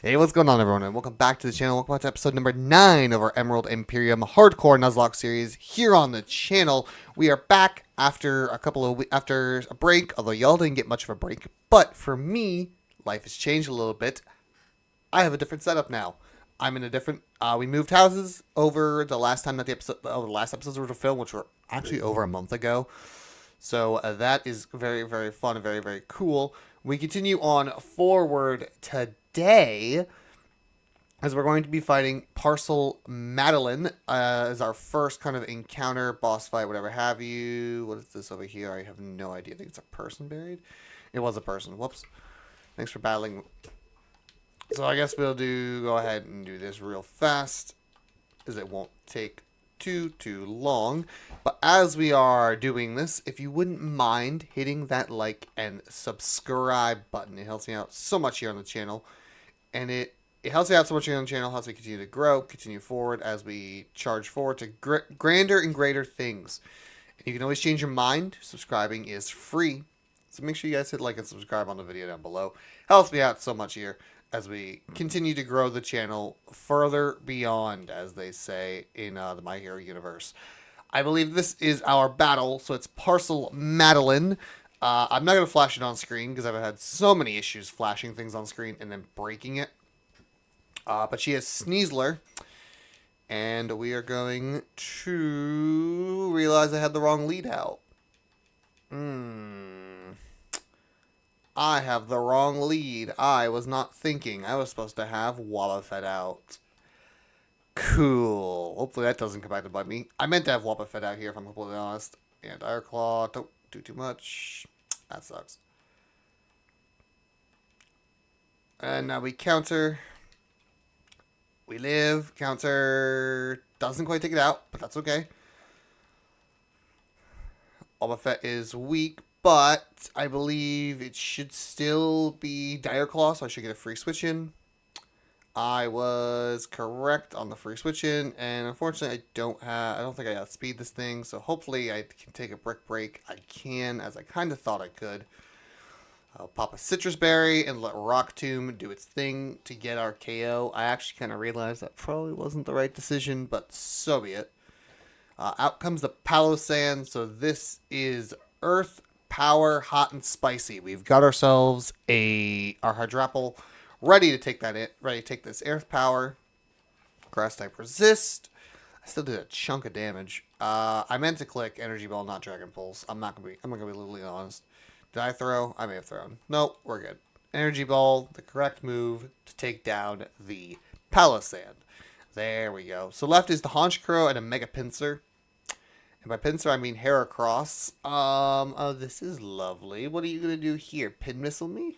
Hey, what's going on, everyone, and welcome back to the channel. Welcome back to episode number 9 of our Emerald Imperium Hardcore Nuzlocke series here on the channel. We are back after after a break, although y'all didn't get much of a break. But for me, life has changed a little bit. I have a different setup now. I'm in a different. We moved houses over the last time that the last episodes were filmed, which were actually over a month ago. So that is very, very fun and very, very cool. We continue on forward today as we're going to be fighting Parcel Madeline as our first kind of encounter, boss fight, whatever have you. What is this over here? I have no idea. I think it's a person buried. It was a person. Whoops. Thanks for battling. So I guess we'll go ahead and do this real fast, as it won't take too long. But as we are doing this, if you wouldn't mind hitting that like and subscribe button, it helps me out so much here on the channel, and it helps me out so much here on the channel, helps me continue to grow, continue forward as we charge forward to grander and greater things. And you can always change your mind. Subscribing is free, so make sure you guys hit like and subscribe on the video down below. Helps me out so much here as we continue to grow the channel further beyond, as they say in the My Hero universe. I believe this is our battle, so it's Parcel Madeline. I'm not going to flash it on screen because I've had so many issues flashing things on screen and then breaking it. But she is Sneasler, and we are going to realize I had the wrong lead out. I have the wrong lead. I was not thinking. I was supposed to have Wobbuffet out. Cool. Hopefully that doesn't come back to bite me. I meant to have Wobbuffet out here, if I'm completely honest. And Ireclaw. Don't do too much. That sucks. And now we counter. We live. Counter. Doesn't quite take it out, but that's okay. Wobbuffet is weak, but I believe it should still be Dire Claw, so I should get a free switch in. I was correct on the free switch in, and unfortunately I don't think I outspeed this thing, so hopefully I can take a brick break. I can, as I kind of thought I could. I'll pop a Citrus Berry and let Rock Tomb do its thing to get our KO. I actually kind of realized that probably wasn't the right decision, but so be it. Out comes the Palossand, so this is Earth Power Hot and Spicy. We've got ourselves our Hydrapple ready to take that ready to take this Earth Power. Grass type resist. I still did a chunk of damage. I meant to click Energy Ball, not Dragon Pulse. I'm not gonna be literally honest. Did I throw? I may have thrown. Nope, we're good. Energy Ball, the correct move to take down the Palossand. There we go. So left is the Honchkrow and a Mega Pinsir. And by Pinsir, I mean Heracross. Oh, this is lovely. What are you going to do here? Pin Missile me?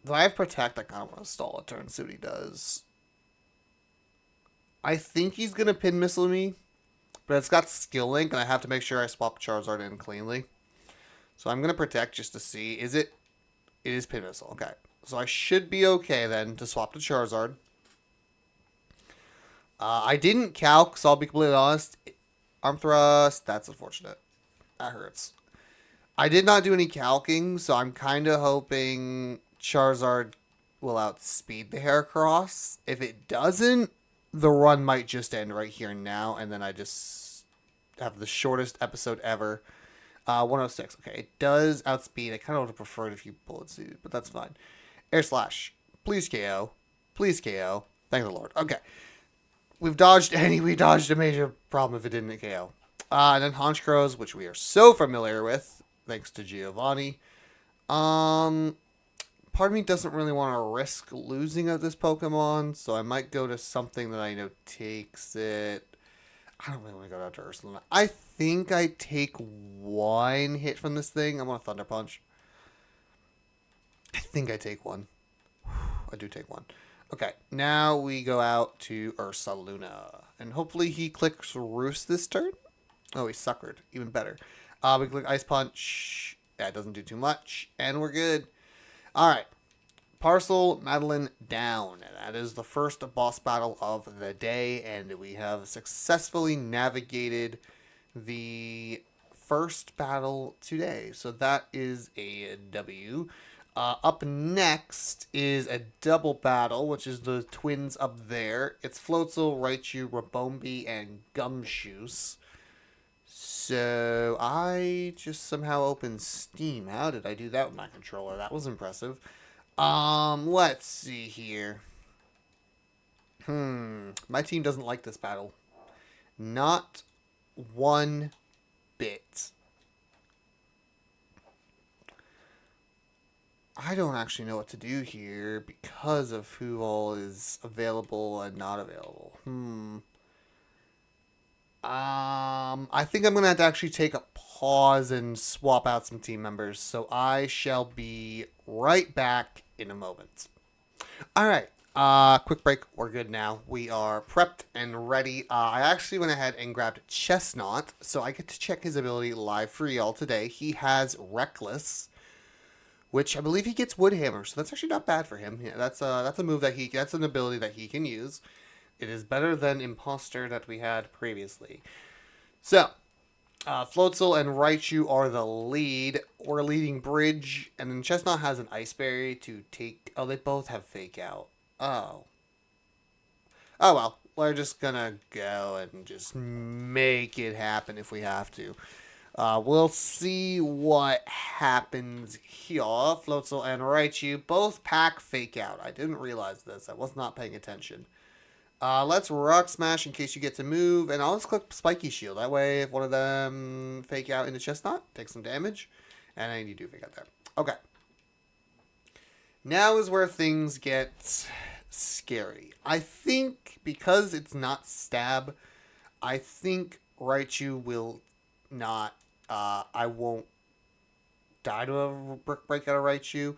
Do I have Protect? I kind of want to stall a turn, see what he does. I think he's going to Pin Missile me. But it's got Skill Link, and I have to make sure I swap Charizard in cleanly. So I'm going to Protect just to see. It is Pin Missile. Okay. So I should be okay then to swap to Charizard. I didn't calc, so I'll be completely honest. Arm Thrust, that's unfortunate. That hurts. I did not do any calcing, so I'm kind of hoping Charizard will outspeed the Heracross. If it doesn't, the run might just end right here and now, and then I just have the shortest episode ever. 106. Okay, it does outspeed. I kind of would have preferred if you bullet seeded, but that's fine. Air Slash. Please KO. Please KO. Thank the Lord. Okay. We dodged a major problem if it didn't KO. And then Honchkrows, which we are so familiar with, thanks to Giovanni. Part of me doesn't really want to risk losing of this Pokemon, so I might go to something that I know takes it. I don't really want to go down to Ursaluna. I think I take one hit from this thing. I'm on a Thunder Punch. I think I take one. I do take one. Okay, now we go out to Ursaluna. And hopefully he clicks Roost this turn. Oh, he suckered. Even better. We click Ice Punch. That doesn't do too much. And we're good. Alright. Parcel Madeline down. That is the first boss battle of the day. And we have successfully navigated the first battle today. So that is a W. Up next is a double battle, which is the twins up there. It's Floatzel, Raichu, Rabombi, and Gumshoes. So I just somehow opened Steam. How did I do that with my controller? That was impressive. Let's see here. My team doesn't like this battle. Not one bit. I don't actually know what to do here because of who all is available and not available. I think I'm gonna have to actually take a pause and swap out some team members. So I shall be right back in a moment. All right. Quick break. We're good now. We are prepped and ready. I actually went ahead and grabbed Chestnut, so I get to check his ability live for y'all today. He has Reckless, which I believe he gets Wood Hammer, so that's actually not bad for him. Yeah, that's a move that's an ability that he can use. It is better than Imposter that we had previously. So, Floatzel and Raichu are the lead. We're leading Bridge, and then Chestnut has an Ice Berry to take. Oh, they both have Fake Out. Oh. Oh well, we're just gonna go and just make it happen if we have to. We'll see what happens here. Floatzel and Raichu both pack Fake Out. I didn't realize this. I was not paying attention. Let's Rock Smash in case you get to move, and I'll just click Spiky Shield. That way, if one of them Fake Out into Chestnut, take some damage, and then you do Fake Out there. Okay. Now is where things get scary. I think because it's not Stab, I think Raichu will not. I won't die to a Brick Break out of Raichu.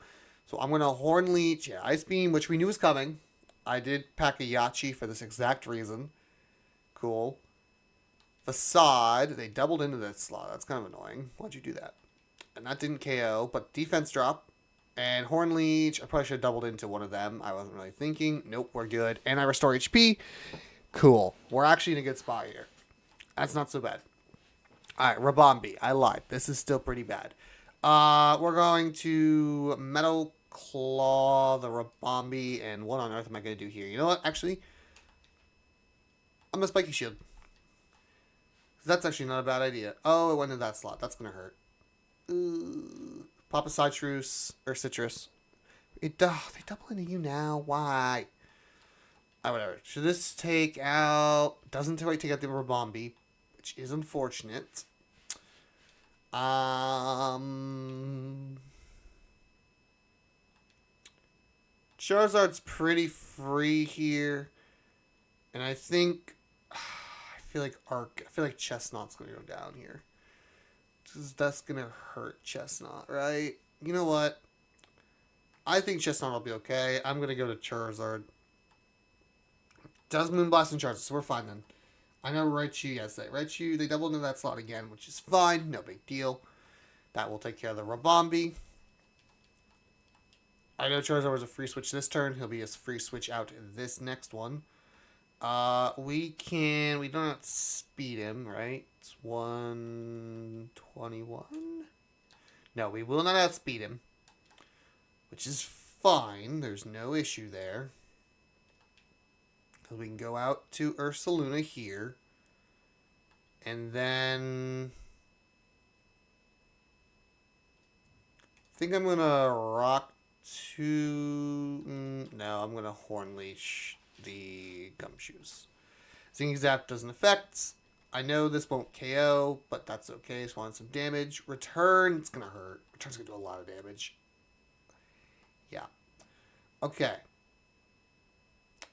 So I'm going to Horn Leech, yeah, Ice Beam, which we knew was coming. I did pack a Yachi for this exact reason. Cool. Facade, they doubled into that slot. That's kind of annoying. Why'd you do that? And that didn't KO, but defense drop. And Horn Leech, I probably should have doubled into one of them. I wasn't really thinking. Nope, we're good. And I restore HP. Cool. We're actually in a good spot here. That's not so bad. Alright, Rabombi. I lied. This is still pretty bad. We're going to Metal Claw the Rabombi. And what on earth am I going to do here? You know what? Actually, I'm going to Spiky Shield. That's actually not a bad idea. Oh, it went in that slot. That's going to hurt. Pop a Citrus or Citrus. They double into you now. Why? Whatever. Should this take out? Doesn't quite take out the Rabombi, which is unfortunate. Charizard's pretty free here, and I think I feel like Chestnut's gonna go down here. That's gonna hurt Chestnut, right? You know what? I think Chestnut will be okay. I'm gonna go to Charizard. Does Moonblast and Charizard, so we're fine then. I know Raichu, yes, Raichu, they doubled into that slot again, which is fine, no big deal. That will take care of the Rabombi. I know Charizard was a free switch this turn. He'll be a free switch out this next one. We don't have to speed him, right? It's 121. No, we will not outspeed him, which is fine. There's no issue there. We can go out to Ursaluna here, and then I think I'm gonna rock to. No, I'm gonna Horn Leash the Gumshoes. Singing Zap doesn't affect. I know this won't KO, but that's okay. Just wanted some damage. Return, it's gonna hurt. Return's gonna do a lot of damage. Yeah. Okay.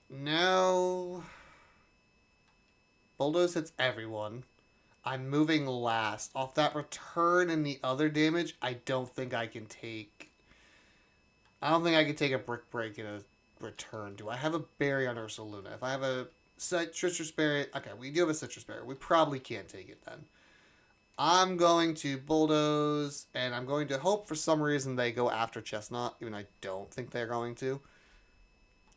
Now, Bulldoze hits everyone. I'm moving last. Off that return and the other damage, I don't think I can take a Brick Break in a return. Do I have a berry on Ursaluna? If I have a Citrus Berry, okay, we do have a Citrus Berry. We probably can't take it then. I'm going to Bulldoze, and I'm going to hope for some reason they go after Chestnut, even though I don't think they're going to.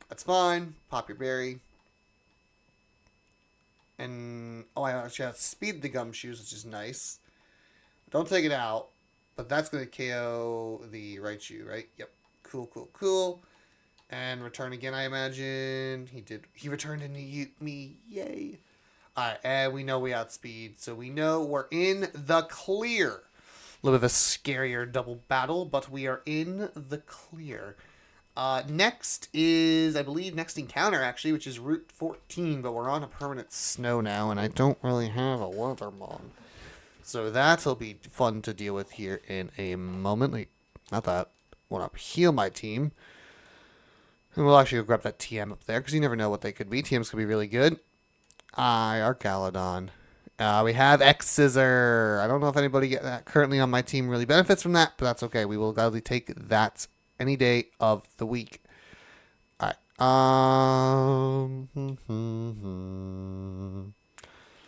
That's fine. Pop your berry. And, I actually have to speed the Gumshoes, which is nice. Don't take it out, but that's going to KO the Raichu, right? Yep. Cool. And return again, I imagine. He did. He returned into me. Yay. Alright, and we know we outspeed, so we know we're in the clear. A little bit of a scarier double battle, but we are in the clear. Next is, I believe, next encounter, actually, which is Route 14, but we're on a permanent snow now, and I don't really have a weatherman. So that'll be fun to deal with here in a moment. Like, not that. I want to heal my team. And we'll actually go grab that TM up there, because you never know what they could be. TMs could be really good. Our Galadon. We have X-Scissor. I don't know if anybody currently on my team really benefits from that, but that's okay. We will gladly take that any day of the week. All right.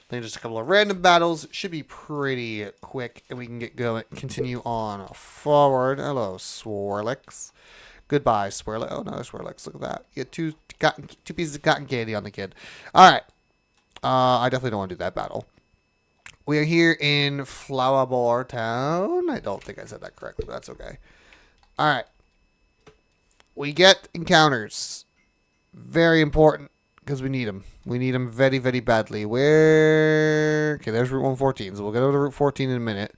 Then just a couple of random battles. Should be pretty quick, and we can get going. Continue on forward. Hello, Swirlix. Goodbye, Swirlix. Oh, no, Swirlix. Look at that. You get two pieces of cotton candy on the kid. All right. I definitely don't want to do that battle. We are here in Flowerbore Town. I don't think I said that correctly, but that's okay. All right. We get encounters. Very important because we need them. We need them very, very badly. Okay, there's Route 114. So we'll get over to Route 14 in a minute.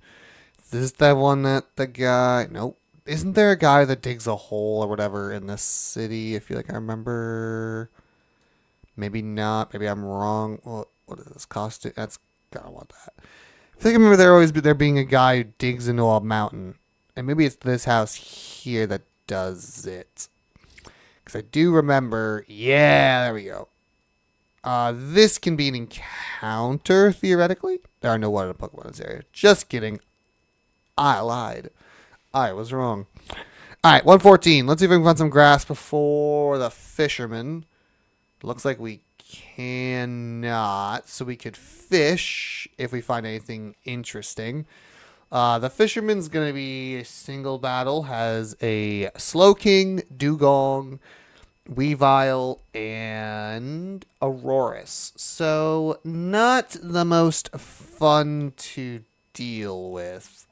This is the one that the guy... Nope. Isn't there a guy that digs a hole or whatever in this city? I feel like I remember... Maybe not. Maybe I'm wrong. What is this costume? That's gotta want that. I think I remember there being a guy who digs into a mountain, and maybe it's this house here that does it. Because I do remember. Yeah, there we go. This can be an encounter theoretically. There are no water Pokemon in this area. Just kidding. I lied. I was wrong. All right, 114. Let's see if we can find some grass before the fisherman. Looks like we cannot, so we could fish if we find anything interesting. The fisherman's going to be a single battle, has a Slowking, Dugong, Weavile, and Aurorus. So not the most fun to deal with.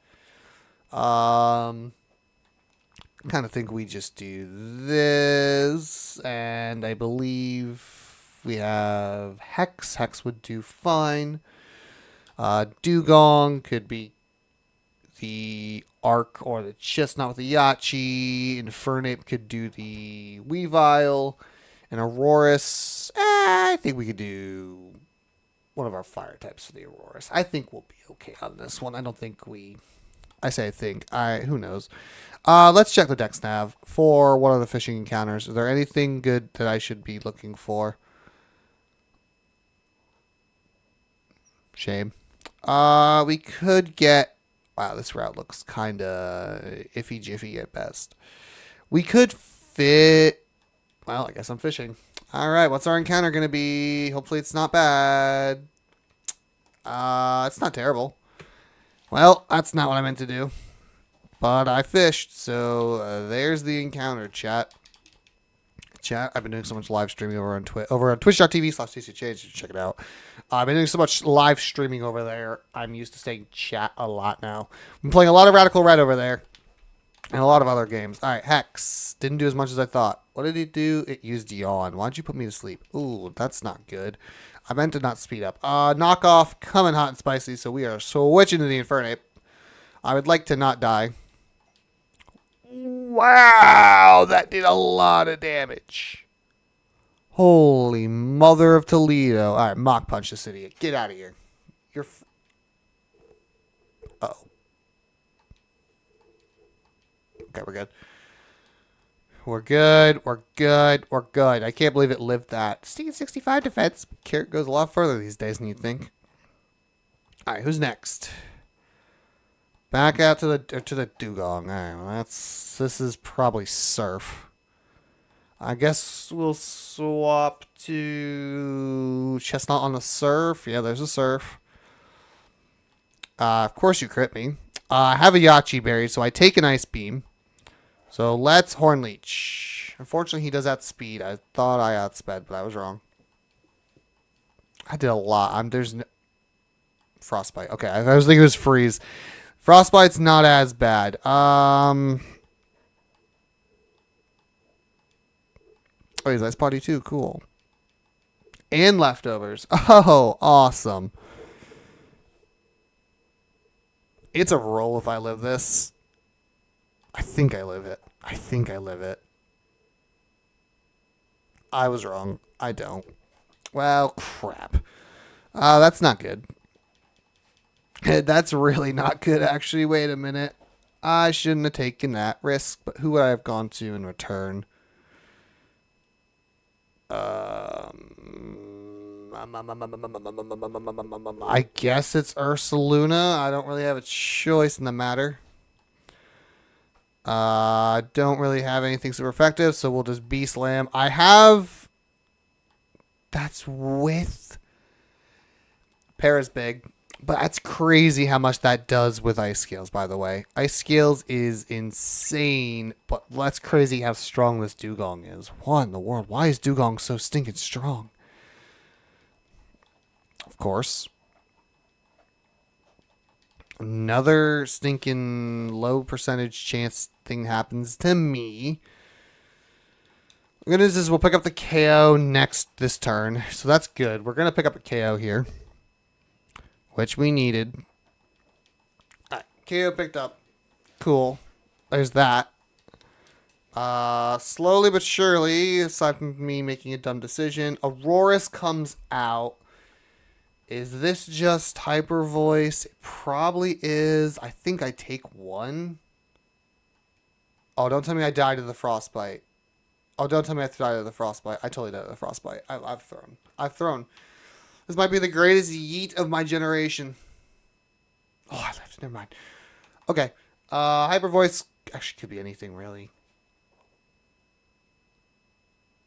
Kind of think we just do this, and I believe we have Hex. Hex would do fine. Dugong could be the Arc or the Chestnut with the Yachi. Infernape could do the Weavile. And Aurorus, I think we could do one of our fire types for the Aurorus. I think we'll be okay on this one. I don't think we... I say I think. Who knows? Let's check the Dex Nav for one of the fishing encounters. Is there anything good that I should be looking for? Shame. We could get... Wow, this route looks kind of iffy jiffy at best. We could fit... Well, I guess I'm fishing. All right, what's our encounter going to be? Hopefully it's not bad. It's not terrible. Well, that's not what I meant to do. But I fished, so there's the encounter, chat. I've been doing so much live streaming over on twitch.tv/DexAll. Check it out. I've been doing so much live streaming over there. I'm used to saying chat a lot now. I'm playing a lot of Radical Red over there. And a lot of other games. All right, Hex. Didn't do as much as I thought. What did it do? It used Yawn. Why'd you put me to sleep? Ooh, that's not good. I meant to not speed up. Knockoff, coming hot and spicy, so we are switching to the Infernape. I would like to not die. Wow, that did a lot of damage. Holy mother of Toledo. All right, Mach Punch this idiot. Get out of here. You're... Uh-oh. Okay, we're good. We're good. I can't believe it lived that. Stinging 65 defense. Carrot goes a lot further these days than you'd think. All right, who's next? Back out to the Dugong. All right, well, this is probably Surf. I guess we'll swap to Chestnut on the Surf. Yeah, there's a Surf. Of course you crit me. I have a Yachi buried, so I take an Ice Beam. So let's Horn Leech. Unfortunately, he does outspeed. I thought I outsped, but I was wrong. I did a lot. There's no... Frostbite. Okay, I was thinking it was Freeze. Frostbite's not as bad. Oh, he's Ice Body too. Cool. And leftovers. Oh, awesome. It's a roll if I live this. I think I live it. I think I live it. I was wrong. I don't. Well, crap. That's not good. That's really not good, actually. Wait a minute. I shouldn't have taken that risk, but who would I have gone to in return? I guess it's Ursaluna. I don't really have a choice in the matter. Don't really have anything super effective, so we'll just B-Slam. I have... That's with... Para's big. But that's crazy how much that does with Ice Scales, by the way. Ice Scales is insane, but that's crazy how strong this Dugong is. What in the world? Why is Dugong so stinking strong? Of course. Another stinking low percentage chance thing happens to me. What we're going to do is we'll pick up the KO this turn. So that's good. We're going to pick up a KO here, which we needed. Alright, KO picked up. Cool. There's that. Slowly but surely, aside from me making a dumb decision, Aurorus comes out. Is this just Hyper Voice? It probably is. I think I take one. Oh, don't tell me I died of the Frostbite. Oh, don't tell me I died of the Frostbite. I totally died of the Frostbite. I've thrown. I've thrown. This might be the greatest yeet of my generation. Oh, I left. Never mind. Okay. Hyper Voice actually could be anything, really.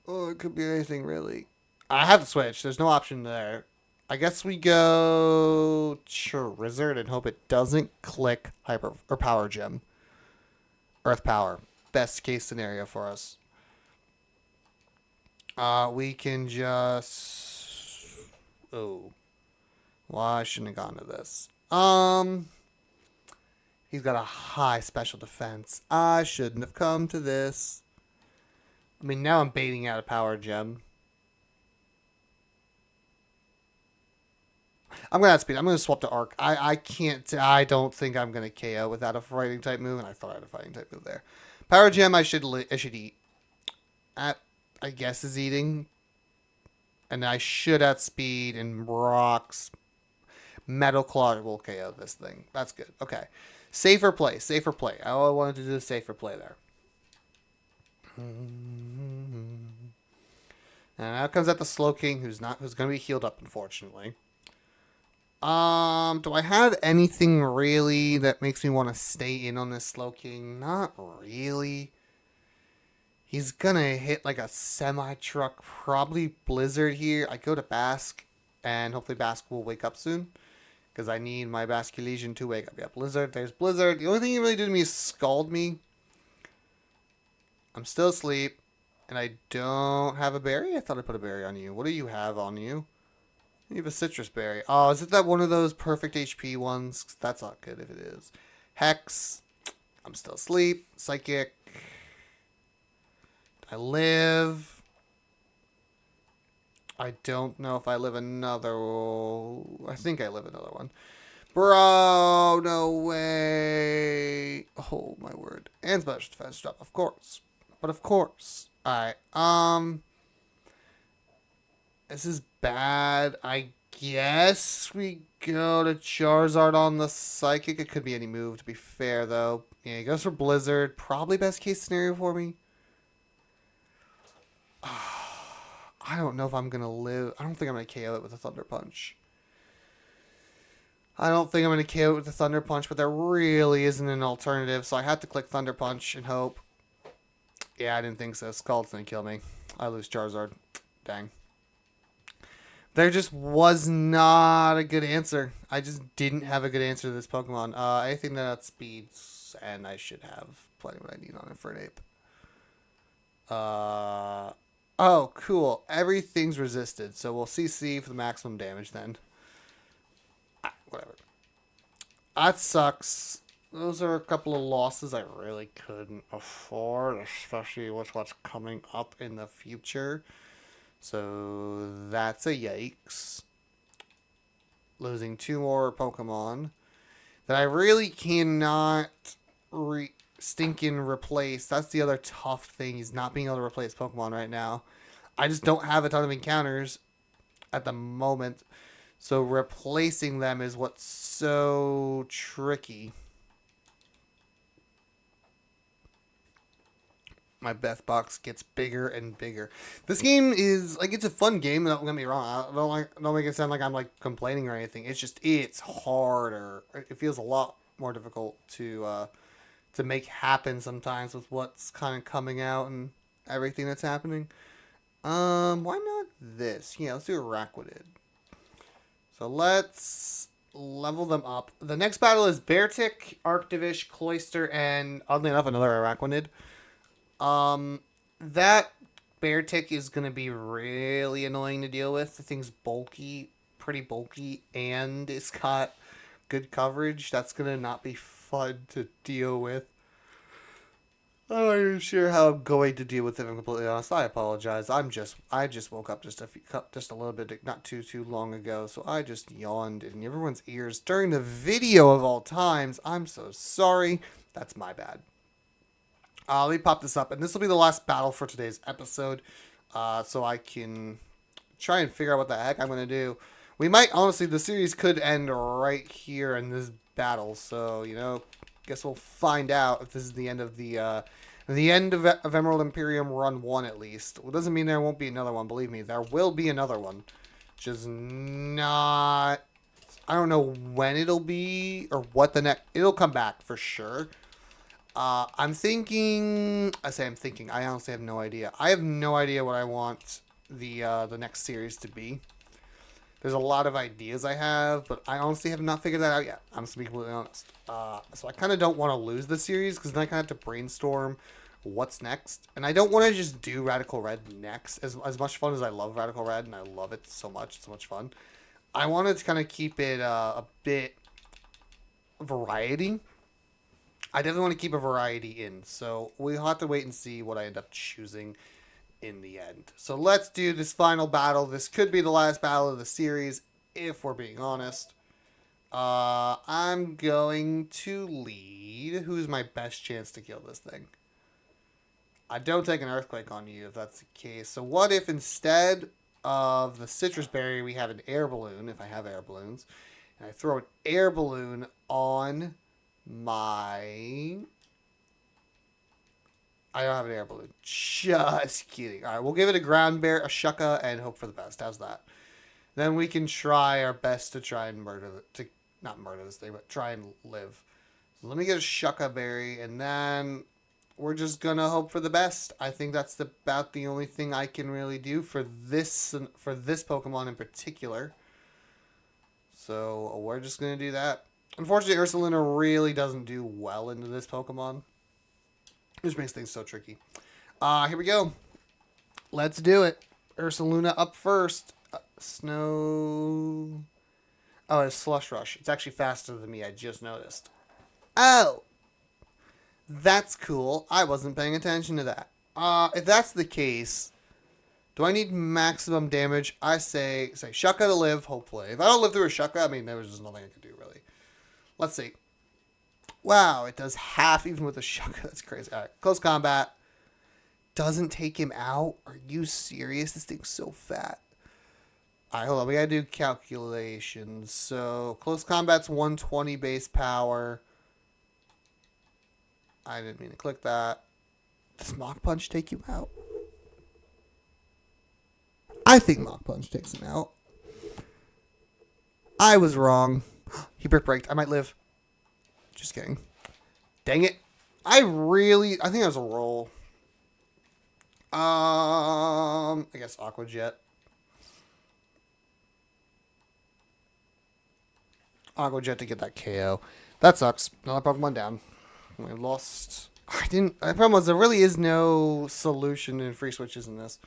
Oh, it could be anything, really. I have to switch. There's no option there. I guess we go Charizard and hope it doesn't click Hyper or Power Gem. Earth Power. Best case scenario for us. We can just... Oh. Well, I shouldn't have gone to this. He's got a high special defense. I shouldn't have come to this. I mean, now I'm baiting out a Power Gem. I'm going to speed. I'm going to swap to Arc. I can't... I don't think I'm going to KO without a fighting type move, and I thought I had a fighting type move there. Power Gem I should eat. I guess is eating. And I should outspeed and rocks. Metal Claw will KO this thing. That's good. Okay. Safer play. Safer play. I wanted to do a safer play there. And now comes at the Slowking, who's going to be healed up, unfortunately. Do I have anything really that makes me want to stay in on this Slowking? Not really. He's going to hit like a semi-truck, probably Blizzard here. I go to Bask, and hopefully Bask will wake up soon. Because I need my Basculation to wake up. Yeah, Blizzard. There's Blizzard. The only thing he really did to me is scald me. I'm still asleep. And I don't have a berry? I thought I put a berry on you. What do you have on you? You have a citrus berry. Oh, is it that one of those perfect HP ones? That's not good if it is. Hex. I'm still asleep. Psychic. I live. I don't know if I live another... I think I live another one. Bro, no way. Oh, my word. And special defense drop, of course. But of course. Alright, this is bad. I guess we go to Charizard on the Psychic. It could be any move, to be fair, though. Yeah, he goes for Blizzard. Probably best case scenario for me. I don't know if I'm going to live. I don't think I'm going to KO it with a Thunder Punch. I don't think I'm going to KO it with a Thunder Punch, but there really isn't an alternative, so I had to click Thunder Punch and hope. Yeah, I didn't think so. Scald's going to kill me. I lose Charizard. Dang. There just was not a good answer. I just didn't have a good answer to this Pokemon. Anything that outspeeds, and I should have plenty of what I need on it for an ape. Oh, cool. Everything's resisted, so we'll CC for the maximum damage then. Whatever. That sucks. those are a couple of losses I really couldn't afford, especially with what's coming up in the future. So that's a yikes. Losing 2 more Pokemon that I really cannot stinking replace. That's the other tough thing, is not being able to replace Pokemon right now. I just don't have a ton of encounters at the moment. So replacing them is what's so tricky. My Beth box gets bigger and bigger. This game is like, it's a fun game. Don't get me wrong. Don't make it sound like I'm like complaining or anything. It's just, it's harder. It feels a lot more difficult to make happen sometimes with what's kind of coming out and everything that's happening. Why not this? Yeah, let's do Araquanid. So let's level them up. The next battle is Beartic, Arctivish, Cloyster, and oddly enough, another Araquanid. That Beartic is going to be really annoying to deal with. The thing's bulky, pretty bulky, and it's got good coverage. That's going to not be fun to deal with. I'm not even sure how I'm going to deal with it. If I'm completely honest. I apologize. I just woke up just a little bit, not too long ago. So I just yawned in everyone's ears during the video of all times. I'm so sorry. That's my bad. Let me pop this up, and this will be the last battle for today's episode, so I can try and figure out what the heck I'm going to do. We might, honestly, the series could end right here in this battle, so, you know, guess we'll find out if this is the end of of Emerald Imperium Run 1, at least. Well, it doesn't mean there won't be another one, believe me. There will be another one. Just not... I don't know when it'll be, or what the next... It'll come back, for sure. I'm thinking... I honestly have no idea. I have no idea what I want the next series to be. There's a lot of ideas I have, but I honestly have not figured that out yet. I'm just to be completely honest. So I kind of don't want to lose the series, because then I kind of have to brainstorm what's next. And I don't want to just do Radical Red next. As much fun as I love Radical Red, and I love it so much. It's so much fun. I wanted to kind of keep it a bit variety. I definitely want to keep a variety in. So we'll have to wait and see what I end up choosing in the end. So let's do this final battle. This could be the last battle of the series, if we're being honest. I'm going to lead. Who's my best chance to kill this thing? I don't take an Earthquake on you if that's the case. So what if instead of the Citrus Berry, we have an Air Balloon, if I have Air Balloons, and I throw an Air Balloon on my... I don't have an Air Balloon. Just kidding. All right, we'll give it a Ground Bear, a Shucka, and hope for the best. How's that? Then we can try our best to try and not murder this thing, but try and live. So let me get a Shucka Berry, and then we're just going to hope for the best. I think that's about the only thing I can really do for this Pokemon in particular. So we're just going to do that. Unfortunately, Ursaluna really doesn't do well into this Pokemon, which makes things so tricky. Here we go. Let's do it. Ursaluna up first. Snow. Oh, it's Slush Rush. It's actually faster than me. I just noticed. Oh! That's cool. I wasn't paying attention to that. If that's the case, do I need maximum damage? I say Shucka to live, hopefully. If I don't live through a Shucka, I mean, there was just nothing I could do, really. Let's see. Wow, it does half even with a Shucka. That's crazy. All right, close combat. Doesn't take him out? Are you serious? This thing's so fat. All right, hold on. We gotta do calculations. So, close combat's 120 base power. I didn't mean to click that. Does Mach Punch take you out? I think Mach Punch takes him out. I was wrong. He brick breaked. I might live. Just kidding. Dang it. I think that was a roll. I guess Aqua Jet. Aqua Jet to get that KO. That sucks. Another Pokemon down. We lost. The problem was there really is no solution in free switches in this.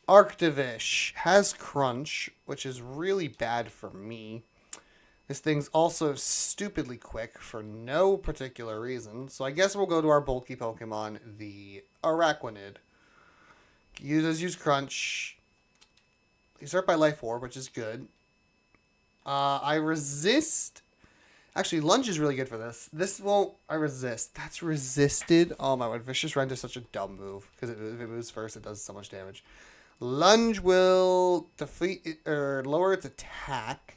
Arctivish has Crunch, which is really bad for me. This thing's also stupidly quick for no particular reason. So I guess we'll go to our bulky Pokemon, the Arachnid. Use Crunch. He's hurt by Life Orb, which is good. I resist. Actually, Lunge is really good for this. This won't. I resist. That's resisted. Oh my god. Vicious Rend is such a dumb move. Because if it moves first, it does so much damage. Lunge will defeat it, or lower its attack.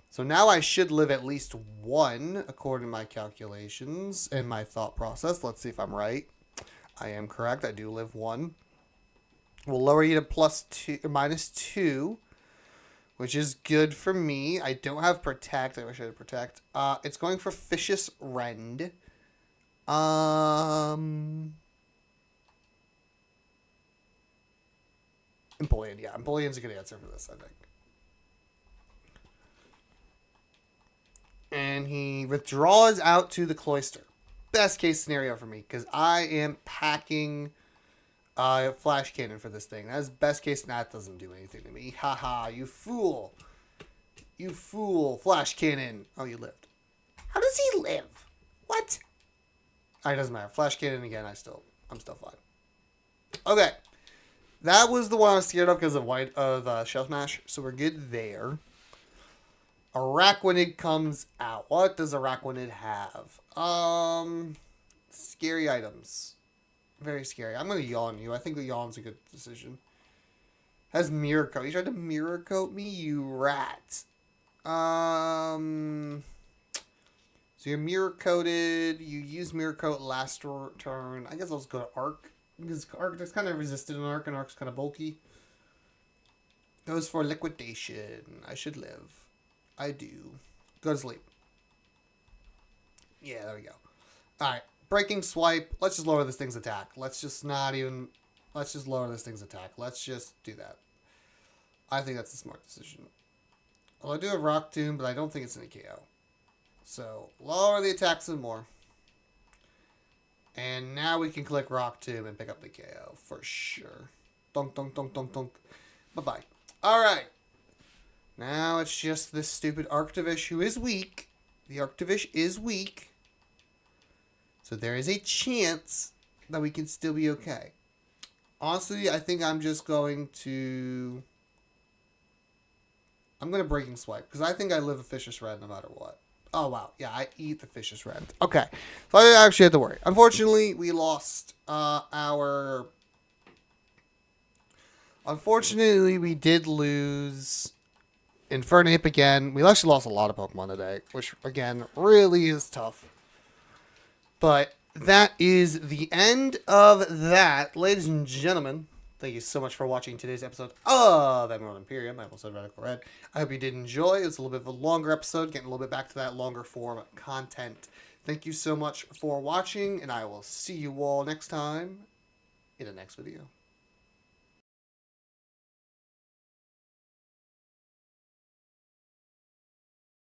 So now I should live at least one, according to my calculations and my thought process. Let's see if I'm right. I am correct. I do live one. We'll lower you to -2, which is good for me. I don't have Protect. I wish I had Protect. It's going for Vicious Rend. Empoleon. Yeah, Empoleon's a good answer for this, I think. And he withdraws out to the Cloister. Best case scenario for me, because I am packing Flash Cannon for this thing. That's best case. That doesn't do anything to me. Haha, you fool. You fool. Flash Cannon. Oh, you lived. How does he live? What? It doesn't matter. Flash Cannon again. I'm still fine. Okay. That was the one I was scared of because of Shell Smash. So we're good there. Arachnid comes out. What does Arachnid have? Scary items. Very scary. I'm going to yawn you. I think the yawn's a good decision. Has Mirror Coat. You tried to Mirror Coat me, you rat. So you're Mirror Coated. You use Mirror Coat last turn. I guess I'll just go to Arc. Because Arc is kind of resisted in Arc, and Arc's kind of bulky. Goes for Liquidation. I should live. I do. Go to sleep. Yeah, there we go. Alright. Breaking Swipe. Let's just lower this thing's attack. Let's just lower this thing's attack. Let's just do that. I think that's a smart decision. Well, I do have Rock Tomb, but I don't think it's an KO. So, lower the attack some more. And now we can click Rock Tomb and pick up the KO for sure. Dunk, dunk, dunk, dunk, dunk. Bye-bye. Alright. Now it's just this stupid Arctovish who is weak. The Arctovish is weak. So there is a chance that we can still be okay. Honestly, I think I'm just going to... I'm going to Breaking Swipe. Because I think I live a Vicious Rend no matter what. Oh, wow. Yeah, I eat the Vicious Rend. Okay. So I actually have to worry. Unfortunately, we lost our... Unfortunately, we did lose... Infernape again. We actually lost a lot of Pokemon today, which, again, really is tough. But that is the end of that. Ladies and gentlemen, thank you so much for watching today's episode of Emerald Imperium. I almost said Radical Red. I hope you did enjoy. It was a little bit of a longer episode, getting a little bit back to that longer form content. Thank you so much for watching, and I will see you all next time in the next video.